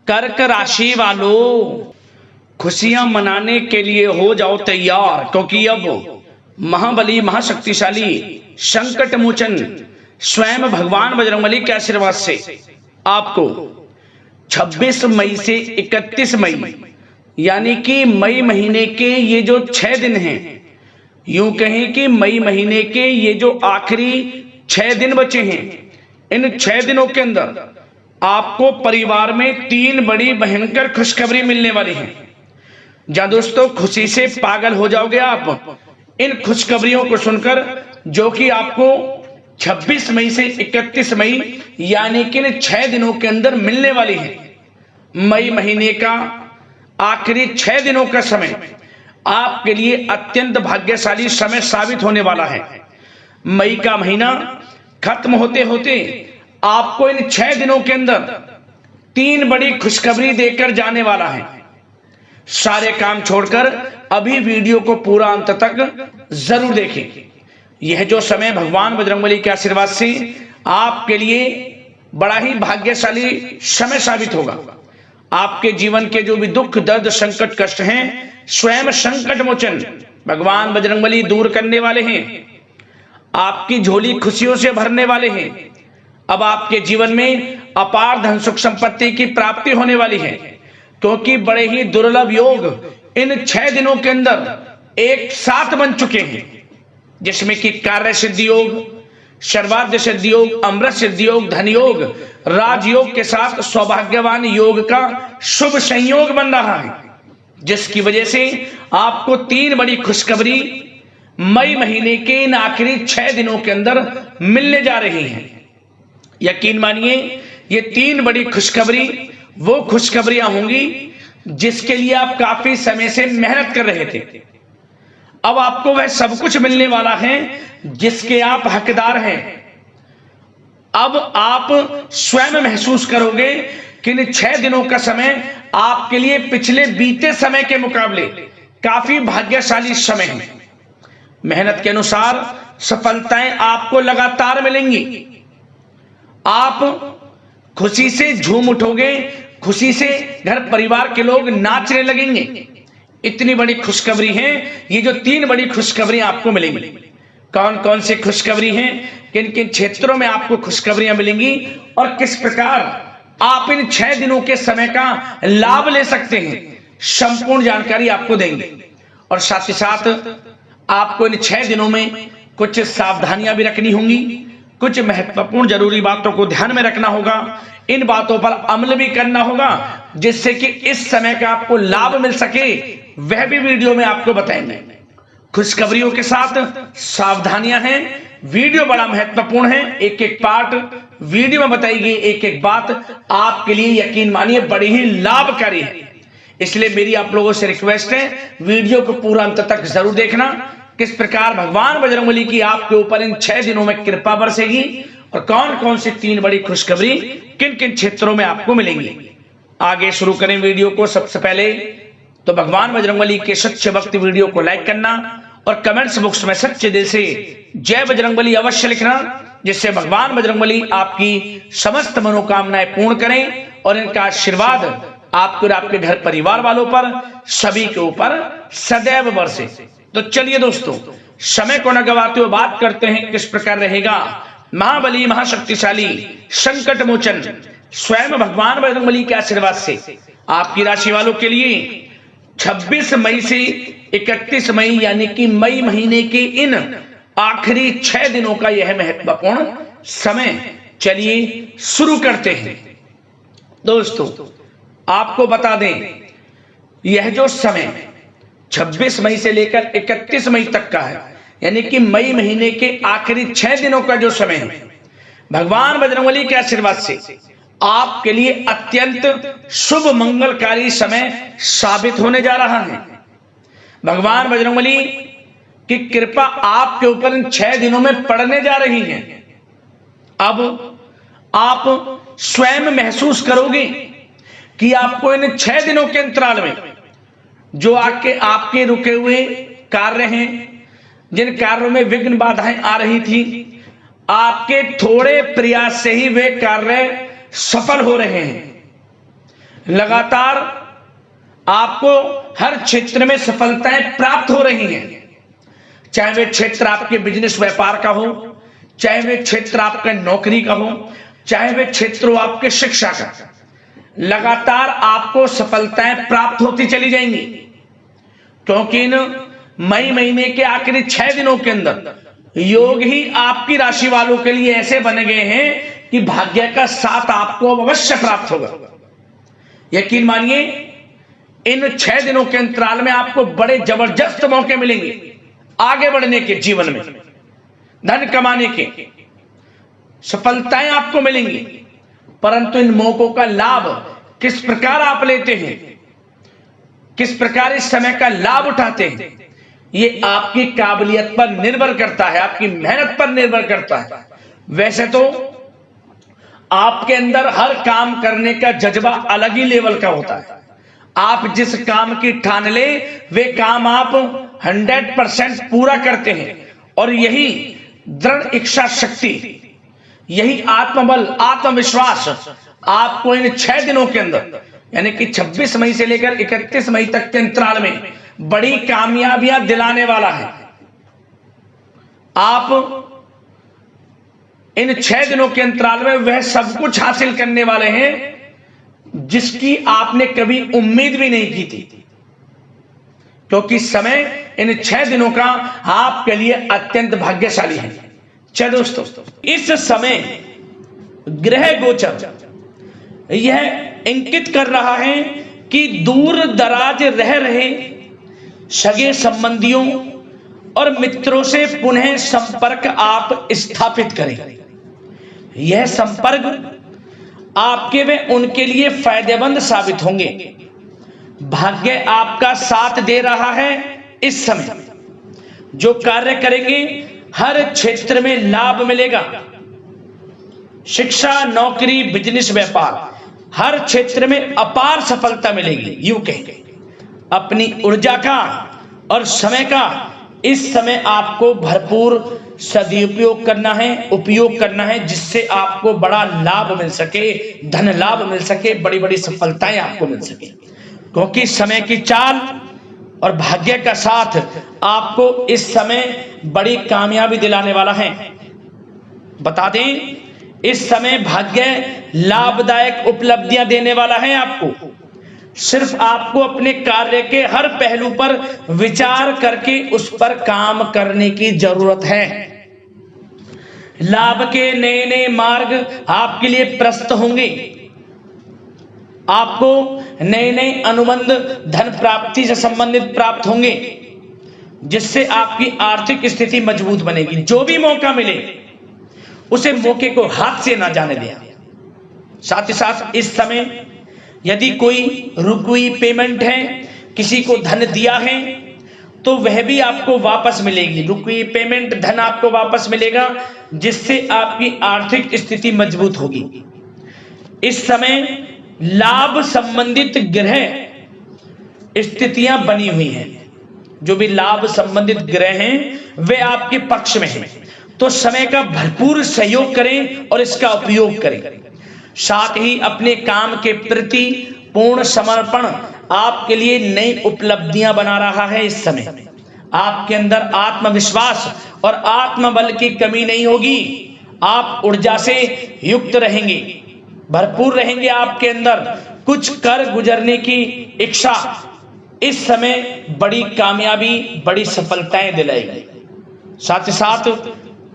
कर्क राशि वालों, खुशियां मनाने के लिए हो जाओ तैयार, क्योंकि अब महाबली महाशक्तिशाली संकट मोचन स्वयं भगवान बजरंगबली के आशीर्वाद से आपको 26 मई से 31 मई यानी कि मई महीने के ये जो 6 दिन हैं, यूं कहें कि मई महीने के ये जो आखिरी 6 दिन बचे हैं, इन 6 दिनों के अंदर आपको परिवार में 3 बड़ी भयंकर खुशखबरी मिलने वाली है। जहां दोस्तों खुशी से पागल हो जाओगे आप इन खुशखबरियों को सुनकर, जो कि आपको 26 मई से 31 मई यानी कि इन 6 दिनों के अंदर मिलने वाली है। मई महीने का आखिरी 6 दिनों का समय आपके लिए अत्यंत भाग्यशाली समय साबित होने वाला है। मई का महीना खत्म होते होते आपको इन 6 दिनों के अंदर 3 बड़ी खुशखबरी देकर जाने वाला है। सारे काम छोड़कर अभी वीडियो को पूरा अंत तक जरूर देखें। यह जो समय भगवान बजरंगबली के आशीर्वाद से आपके लिए बड़ा ही भाग्यशाली समय साबित होगा। आपके जीवन के जो भी दुख दर्द संकट कष्ट हैं, स्वयं संकट मोचन भगवान बजरंगबली दूर करने वाले हैं। आपकी झोली खुशियों से भरने वाले हैं। अब आपके जीवन में अपार धन सुख संपत्ति की प्राप्ति होने वाली है, क्योंकि बड़े ही दुर्लभ योग इन 6 दिनों के अंदर एक साथ बन चुके हैं, जिसमें कि कार्य सिद्धि योग, सर्वार्थ सिद्धि योग, अमृत सिद्धि योग, धन योग, राजयोग के साथ सौभाग्यवान योग का शुभ संयोग बन रहा है, जिसकी वजह से आपको 3 बड़ी खुशखबरी मई महीने के इन आखिरी 6 दिनों के अंदर मिलने जा रही हैं। यकीन मानिए ये 3 बड़ी खुशखबरी वो खुशखबरियां होंगी जिसके लिए आप काफी समय से मेहनत कर रहे थे। अब आपको वह सब कुछ मिलने वाला है जिसके आप हकदार हैं। अब आप स्वयं महसूस करोगे कि इन 6 दिनों का समय आपके लिए पिछले बीते समय के मुकाबले काफी भाग्यशाली समय है। मेहनत के अनुसार सफलताएं आपको लगातार मिलेंगी। आप खुशी से झूम उठोगे, खुशी से घर परिवार के लोग नाचने लगेंगे। इतनी बड़ी खुशखबरी है ये जो 3 बड़ी खुशखबरी आपको मिलेंगी। कौन कौन सी खुशखबरी हैं, किन किन क्षेत्रों में आपको खुशखबरियां मिलेंगी और किस प्रकार आप इन 6 दिनों के समय का लाभ ले सकते हैं, संपूर्ण जानकारी आपको देंगे। और साथ ही साथ आपको इन 6 दिनों में कुछ सावधानियां भी रखनी होंगी, कुछ महत्वपूर्ण जरूरी बातों को ध्यान में रखना होगा, इन बातों पर अमल भी करना होगा, जिससे कि इस समय का आपको लाभ मिल सके, वह भी वीडियो में आपको बताएंगे। खुशखबरियों के साथ सावधानियां हैं। वीडियो बड़ा महत्वपूर्ण है, एक एक पार्ट वीडियो में बताई गई एक एक बात आपके लिए यकीन मानिए बड़ी ही लाभकारी है। इसलिए मेरी आप लोगों से रिक्वेस्ट है, वीडियो को पूरा अंत तक जरूर देखना। किस प्रकार भगवान बजरंगबली की आपके ऊपर इन 6 दिनों में कृपा बरसेगी और कौन कौन सी 3 बड़ी खुशखबरी किन किन क्षेत्रों में आपको मिलेंगी। आगे शुरू करें वीडियो को। सबसे पहले तो भगवान बजरंगबली के सच्चे भक्त वीडियो को लाइक करना और कमेंट्स बॉक्स में सच्चे दिल से जय बजरंगबली अवश्य लिखना, जिससे भगवान बजरंगबली आपकी समस्त मनोकामनाएं पूर्ण करें और इनका आशीर्वाद आपके और आपके घर परिवार वालों पर सभी के ऊपर सदैव बरसे। तो चलिए दोस्तों, समय को न गवाते हुए बात करते हैं किस प्रकार रहेगा महाबली महाशक्तिशाली संकट मोचन स्वयं भगवान बजरंगबली के आशीर्वाद से आपकी राशि वालों के लिए 26 मई से 31 मई यानी कि मई महीने के इन आखिरी 6 दिनों का यह महत्वपूर्ण समय। चलिए शुरू करते हैं। दोस्तों आपको बता दें, यह जो समय 26 मई से लेकर 31 मई तक का है, यानी कि मई महीने के आखिरी 6 दिनों का जो समय है, भगवान बजरंगबली के आशीर्वाद से आपके लिए अत्यंत शुभ मंगलकारी समय साबित होने जा रहा है। भगवान बजरंगबली की कृपा आपके ऊपर इन 6 दिनों में पड़ने जा रही है। अब आप स्वयं महसूस करोगे कि आपको इन 6 दिनों के अंतराल में जो आपके रुके हुए कार्य हैं, जिन कार्यों में विघ्न बाधाएं आ रही थी, आपके थोड़े प्रयास से ही वे कार्य सफल हो रहे हैं। लगातार आपको हर क्षेत्र में सफलताएं प्राप्त हो रही हैं, चाहे वे क्षेत्र आपके बिजनेस व्यापार का हो, चाहे वे क्षेत्र आपके नौकरी का हो, चाहे वे क्षेत्र हो आपके शिक्षा का। लगातार आपको सफलताएं प्राप्त होती चली जाएंगी, क्योंकि इन मई महीने के आखिरी 6 दिनों के अंदर योग ही आपकी राशि वालों के लिए ऐसे बन गए हैं कि भाग्य का साथ आपको अवश्य प्राप्त होगा। यकीन मानिए, इन 6 दिनों के अंतराल में आपको बड़े जबरदस्त मौके मिलेंगे आगे बढ़ने के, जीवन में धन कमाने के, सफलताएं आपको मिलेंगी। परंतु इन मौकों का लाभ किस प्रकार आप लेते हैं, किस प्रकार इस समय का लाभ उठाते हैं, ये आपकी काबिलियत पर निर्भर करता है, आपकी मेहनत पर निर्भर करता है। वैसे तो आपके अंदर हर काम करने का जज्बा अलग ही लेवल का होता है। आप जिस काम की ठान ले वे काम आप 100% पूरा करते हैं, और यही दृढ़ इच्छा शक्ति, यही आत्मबल, आत्मविश्वास आपको इन 6 दिनों के अंदर, यानी कि 26 मई से लेकर 31 मई तक के अंतराल में बड़ी कामयाबियां दिलाने वाला है। आप इन 6 दिनों के अंतराल में वह सब कुछ हासिल करने वाले हैं जिसकी आपने कभी उम्मीद भी नहीं की थी, क्योंकि समय इन 6 दिनों का आपके लिए अत्यंत भाग्यशाली है। चलो दोस्तों, इस समय ग्रह गोचर यह इंगित कर रहा है कि दूर दराज रह रहे सगे संबंधियों और मित्रों से पुनः संपर्क आप स्थापित करें। यह संपर्क आपके व उनके लिए फायदेमंद साबित होंगे। भाग्य आपका साथ दे रहा है। इस समय जो कार्य करेंगे हर क्षेत्र में लाभ मिलेगा। शिक्षा, नौकरी, बिजनेस, व्यापार, हर क्षेत्र में अपार सफलता मिलेगी। यूं कहेंगे, अपनी ऊर्जा का और समय का इस समय आपको भरपूर सदुपयोग करना है, उपयोग करना है, जिससे आपको बड़ा लाभ मिल सके, धन लाभ मिल सके, बड़ी बड़ी सफलताएं आपको मिल सके। क्योंकि समय की चाल और भाग्य का साथ आपको इस समय बड़ी कामयाबी दिलाने वाला है। बता दें, इस समय भाग्य लाभदायक उपलब्धियां देने वाला है आपको। सिर्फ आपको अपने कार्य के हर पहलू पर विचार करके उस पर काम करने की जरूरत है। लाभ के नए नए मार्ग आपके लिए प्रशस्त होंगे। आपको नए नए अनुबंध धन प्राप्ति से संबंधित प्राप्त होंगे, जिससे आपकी आर्थिक स्थिति मजबूत बनेगी। जो भी मौका मिले उसे मौके को हाथ से ना जाने दें। साथ ही साथ इस समय यदि कोई रुकी पेमेंट है, किसी को धन दिया है, तो वह भी आपको वापस मिलेगी। रुकी पेमेंट धन आपको वापस मिलेगा, जिससे आपकी आर्थिक स्थिति मजबूत होगी। इस समय लाभ संबंधित ग्रह स्थितियां बनी हुई हैं। जो भी लाभ संबंधित ग्रह हैं वे आपके पक्ष में हैं, तो समय का भरपूर सहयोग करें और इसका उपयोग करें। साथ ही अपने काम के प्रति पूर्ण समर्पण आपके लिए नई उपलब्धियां बना रहा है। इस समय आपके अंदर आत्मविश्वास और आत्मबल की कमी नहीं होगी। आप ऊर्जा से युक्त रहेंगे, भरपूर रहेंगे। आपके अंदर कुछ कर गुजरने की इच्छा इस समय बड़ी कामयाबी, बड़ी सफलताएं दिलाएगी। साथ ही साथ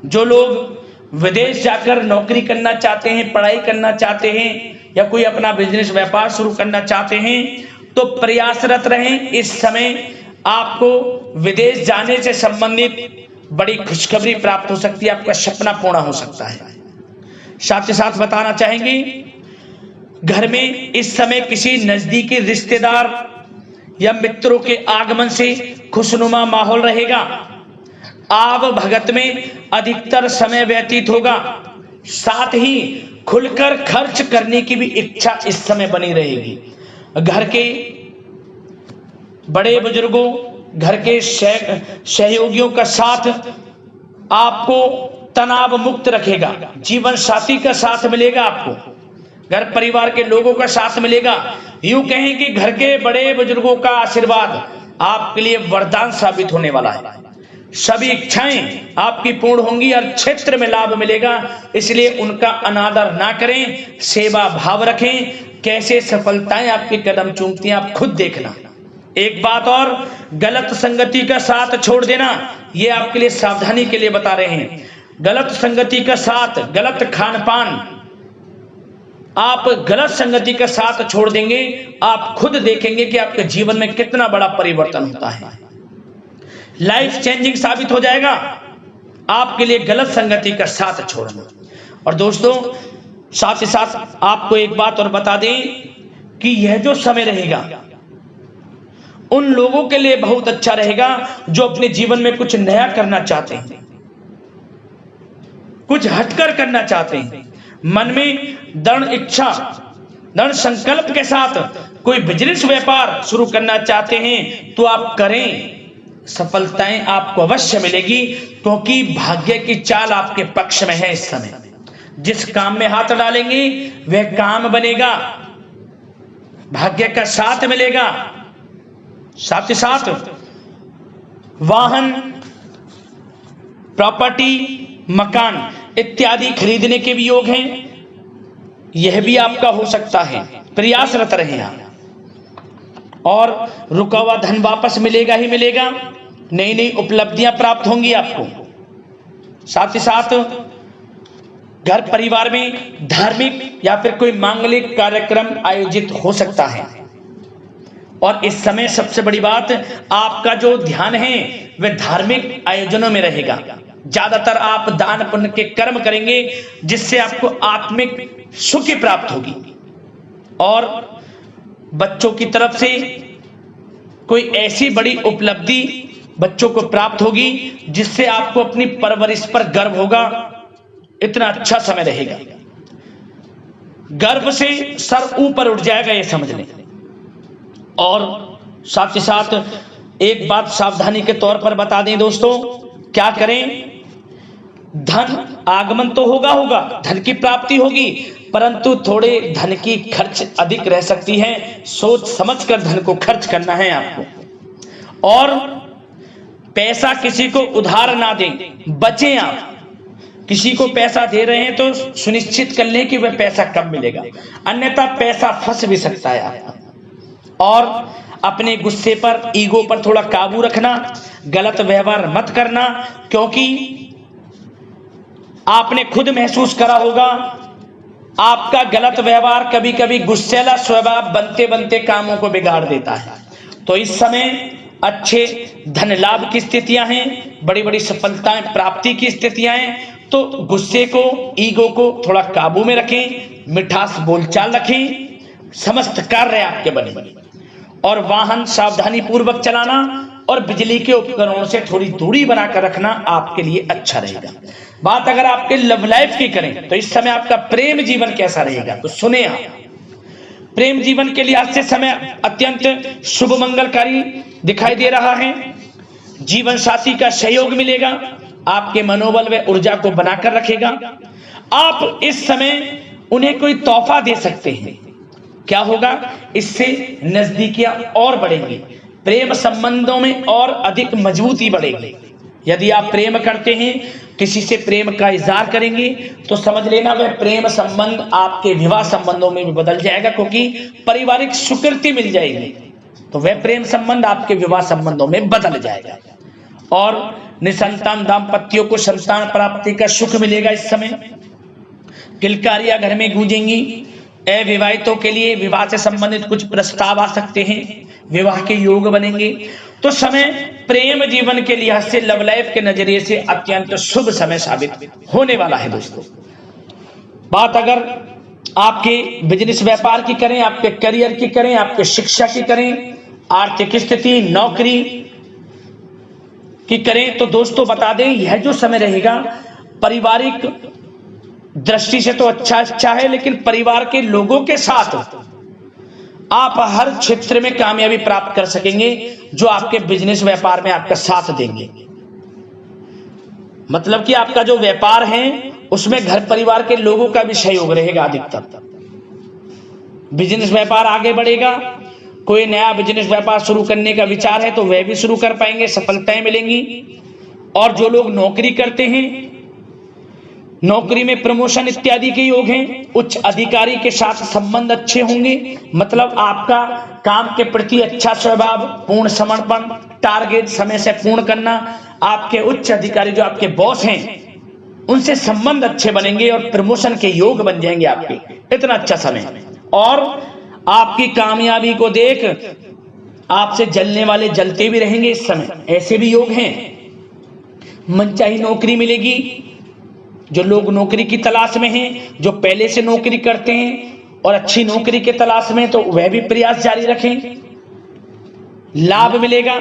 जो लोग विदेश जाकर नौकरी करना चाहते हैं, पढ़ाई करना चाहते हैं, या कोई अपना बिजनेस व्यापार शुरू करना चाहते हैं, तो प्रयासरत रहें। इस समय आपको विदेश जाने से संबंधित बड़ी खुशखबरी प्राप्त हो सकती है, आपका सपना पूर्ण हो सकता है। साथ ही साथ बताना चाहेंगे, घर में इस समय किसी नजदीकी रिश्तेदार या मित्रों के आगमन से खुशनुमा माहौल रहेगा। आव भगत में अधिकतर समय व्यतीत होगा। साथ ही खुलकर खर्च करने की भी इच्छा इस समय बनी रहेगी। घर के बड़े बुजुर्गों, घर के सहयोगियों का साथ आपको तनाव मुक्त रखेगा। जीवन साथी का साथ मिलेगा आपको। घर परिवार के लोगों का साथ मिलेगा। यूं कहें कि घर के बड़े बुजुर्गों का आशीर्वाद आपके लिए वरदान साबित होने वाला है। सभी इच्छाएं आपकी पूर्ण होंगी और क्षेत्र में लाभ मिलेगा, इसलिए उनका अनादर ना करें, सेवा भाव रखें। कैसे सफलताएं आपके कदम चूमती हैं आप खुद देखना। एक बात और, गलत संगति का साथ छोड़ देना, यह आपके लिए सावधानी के लिए बता रहे हैं। गलत संगति का साथ, गलत खान पान, आप गलत संगति का साथ छोड़ देंगे, आप खुद देखेंगे कि आपके जीवन में कितना बड़ा परिवर्तन होता है। लाइफ चेंजिंग साबित हो जाएगा आपके लिए गलत संगति का साथ छोड़ना। और दोस्तों, साथ ही साथ आपको एक बात और बता दें कि यह जो समय रहेगा उन लोगों के लिए बहुत अच्छा रहेगा जो अपने जीवन में कुछ नया करना चाहते हैं, कुछ हटकर करना चाहते हैं। मन में दृढ़ इच्छा, दृढ़ संकल्प के साथ कोई बिजनेस व्यापार शुरू करना चाहते हैं तो आप करें, सफलताएं आपको अवश्य मिलेगी, क्योंकि भाग्य की चाल आपके पक्ष में है। इस समय जिस काम में हाथ डालेंगे वह काम बनेगा, भाग्य का साथ मिलेगा। साथ ही साथ वाहन, प्रॉपर्टी, मकान इत्यादि खरीदने के भी योग हैं, यह भी आपका हो सकता है। प्रयासरत रहें आप, और रुका हुआ धन वापस मिलेगा ही मिलेगा। नई नई उपलब्धियां प्राप्त होंगी आपको। साथ ही साथ घर परिवार में धार्मिक या फिर कोई मांगलिक कार्यक्रम आयोजित हो सकता है। और इस समय सबसे बड़ी बात, आपका जो ध्यान है वह धार्मिक आयोजनों में रहेगा। ज्यादातर आप दान पुण्य के कर्म करेंगे जिससे आपको आत्मिक सुख प्राप्त होगी। और बच्चों की तरफ से कोई ऐसी बड़ी उपलब्धि बच्चों को प्राप्त होगी जिससे आपको अपनी परवरिश पर गर्व होगा। इतना अच्छा समय रहेगा, गर्व से सर ऊपर उठ जाएगा, ये समझ लें। और साथ ही साथ एक बात सावधानी के तौर पर बता दें दोस्तों, क्या करें? धन आगमन तो होगा, धन की प्राप्ति होगी, परंतु थोड़े धन की खर्च अधिक रह सकती है। सोच समझकर धन को खर्च करना है आपको। और पैसा किसी को उधार ना दें, बचें आप। किसी को पैसा दे रहे हैं तो सुनिश्चित कर लें कि वह पैसा कब मिलेगा, अन्यथा पैसा फंस भी सकता है आपका। और अपने गुस्से पर, ईगो पर थोड़ा काबू रखना, गलत व्यवहार मत करना, क्योंकि आपने खुद महसूस करा होगा आपका गलत व्यवहार कभी कभी गुस्सेला स्वभाव बनते बनते कामों को बिगाड़ देता है। तो इस समय अच्छे धन लाभ की स्थितियां हैं, बड़ी बड़ी सफलताएं प्राप्ति की स्थितियां हैं। तो गुस्से को, ईगो को थोड़ा काबू में रखें, मिठास बोलचाल रखें, समस्त कार्य आपके बने। और वाहन सावधानी पूर्वक चलाना और बिजली के उपकरणों से थोड़ी दूरी बनाकर रखना आपके लिए अच्छा रहेगा। बात अगर आपके लव लाइफ की करें तो इस समय आपका प्रेम जीवन कैसा रहेगा, तो सुने आप। प्रेम जीवन के लिए आज से समय अत्यंत शुभ मंगलकारी दिखाई दे रहा है। जीवन साथी का सहयोग मिलेगा, आपके मनोबल व ऊर्जा को बनाकर रखेगा। आप इस समय उन्हें कोई तोहफा दे सकते हैं। क्या होगा? इससे नजदीकियां और बढ़ेंगी, प्रेम संबंधों में और अधिक मजबूती बढ़ेगी। यदि आप प्रेम करते हैं, किसी से प्रेम का इजहार करेंगे, तो समझ लेना वह प्रेम संबंध आपके विवाह संबंधों में भी बदल जाएगा, क्योंकि पारिवारिक स्वीकृति मिल जाएगी, तो वह प्रेम संबंध आपके विवाह संबंधों में बदल जाएगा। और निसंतान दाम्पत्यों को संतान प्राप्ति का सुख मिलेगा। इस समय किलकारियां घर में गूंजेंगी। अविवाहितों के लिए विवाह से संबंधित कुछ प्रस्ताव आ सकते हैं, विवाह के योग बनेंगे। तो समय प्रेम जीवन के लिहाज से, लव लाइफ के नजरिए से अत्यंत शुभ समय साबित होने वाला है दोस्तों। बात अगर आपके बिजनेस व्यापार की करें, आपके करियर की करें, आपके शिक्षा की करें, आर्थिक स्थिति, नौकरी की करें, तो दोस्तों बता दें यह जो समय रहेगा पारिवारिक दृष्टि से तो अच्छा है, लेकिन परिवार के लोगों के साथ आप हर क्षेत्र में कामयाबी प्राप्त कर सकेंगे जो आपके बिजनेस व्यापार में आपका साथ देंगे। मतलब कि आपका जो व्यापार है उसमें घर परिवार के लोगों का भी सहयोग रहेगा अधिकतर। बिजनेस व्यापार आगे बढ़ेगा। कोई नया बिजनेस व्यापार शुरू करने का विचार है तो वह भी शुरू कर पाएंगे, सफलताएं मिलेंगी। और जो लोग नौकरी करते हैं, नौकरी में प्रमोशन इत्यादि के योग हैं। उच्च अधिकारी के साथ संबंध अच्छे होंगे, मतलब आपका काम के प्रति अच्छा स्वभाव, पूर्ण समर्पण, टारगेट समय से पूर्ण करना। आपके उच्च अधिकारी जो आपके बॉस हैं उनसे संबंध अच्छे बनेंगे और प्रमोशन के योग बन जाएंगे आपके। इतना अच्छा समय। और आपकी कामयाबी को देख आपसे जलने वाले जलते भी रहेंगे इस समय, ऐसे भी योग हैं। मनचाही नौकरी मिलेगी। जो लोग नौकरी की तलाश में हैं, जो पहले से नौकरी करते हैं और अच्छी नौकरी के तलाश में, तो वह भी प्रयास जारी रखें। लाभ मिलेगा।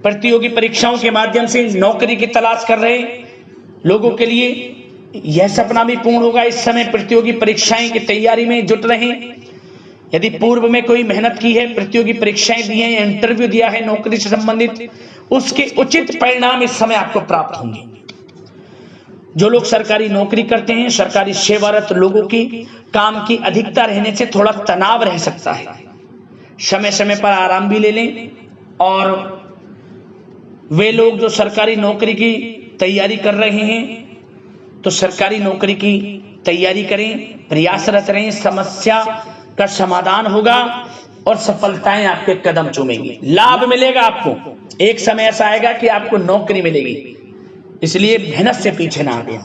प्रतियोगी परीक्षाओं के माध्यम से नौकरी की तलाश कर रहे लोगों के लिए यह सपना भी पूर्ण होगा। इस समय प्रतियोगी परीक्षाएं की तैयारी में जुट रहे। यदि पूर्व में कोई मेहनत की है, प्रतियोगी परीक्षाएं दी हैं, इंटरव्यू दिया है नौकरी से संबंधित, उसके उचित परिणाम इस समय आपको प्राप्त होंगे। जो लोग सरकारी नौकरी करते हैं, सरकारी सेवारत लोगों की काम की अधिकता रहने से थोड़ा तनाव रह सकता है। समय समय पर आराम भी ले लें। और वे लोग जो सरकारी नौकरी की तैयारी कर रहे हैं तो सरकारी नौकरी की तैयारी करें, प्रयासरत रहें। समस्या का समाधान होगा और सफलताएं आपके कदम चूमेंगी। लाभ मिलेगा आपको। एक समय ऐसा आएगा कि आपको नौकरी मिलेगी, इसलिए मेहनत से पीछे ना हटें।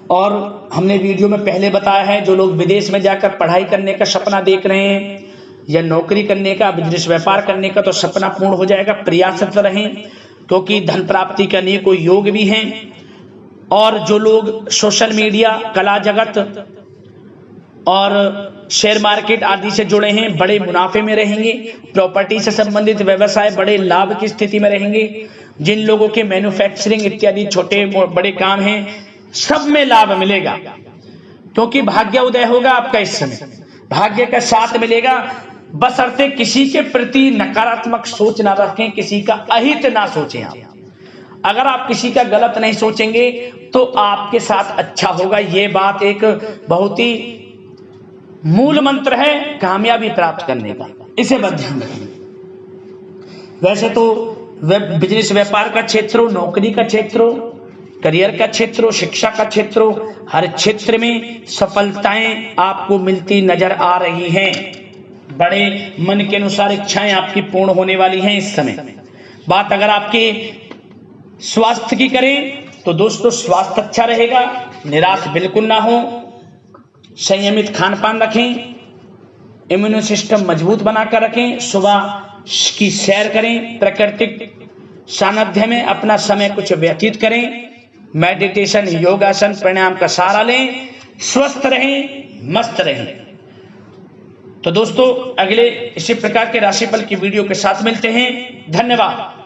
और हमने वीडियो में पहले बताया है, जो लोग विदेश में जाकर पढ़ाई करने का सपना देख रहे हैं या नौकरी करने का, बिजनेस व्यापार करने का, तो सपना पूर्ण हो जाएगा। प्रयासरत रहें, क्योंकि धन प्राप्ति का अनेकों योग भी हैं। और जो लोग सोशल मीडिया, कला जगत और शेयर मार्केट आदि से जुड़े हैं, बड़े मुनाफे में रहेंगे। प्रॉपर्टी से संबंधित व्यवसाय बड़े लाभ की स्थिति में रहेंगे। जिन लोगों के मैन्युफैक्चरिंग इत्यादि छोटे बड़े काम हैं, सब में लाभ मिलेगा, क्योंकि भाग्य उदय होगा आपका इस समय। भाग्य का साथ मिलेगा, बशर्ते किसी के प्रति नकारात्मक सोच ना रखें, किसी का अहित ना सोचें। आप अगर आप किसी का गलत नहीं सोचेंगे तो आपके साथ अच्छा होगा। ये बात एक बहुत ही मूल मंत्र है कामयाबी प्राप्त करने का, इसे बस ध्यान रखें। वैसे तो बिजनेस व्यापार का क्षेत्र हो, नौकरी का क्षेत्र हो, करियर का क्षेत्र हो, शिक्षा का क्षेत्र हो, हर क्षेत्र में सफलताएं आपको मिलती नजर आ रही हैं। बड़े मन के अनुसार इच्छाएं आपकी पूर्ण होने वाली हैं इस समय। बात अगर आपके स्वास्थ्य की करें तो दोस्तों, स्वास्थ्य अच्छा रहेगा, निराश बिल्कुल ना हो। संयमित खान पान रखें, इम्यून सिस्टम मजबूत बनाकर रखें। सुबह की सैर करें, प्राकृतिक सानिध्य में अपना समय कुछ व्यतीत करें। मेडिटेशन, योगासन, प्राणायाम का सहारा लें। स्वस्थ रहें, मस्त रहें। तो दोस्तों, अगले इसी प्रकार के राशिफल की वीडियो के साथ मिलते हैं। धन्यवाद।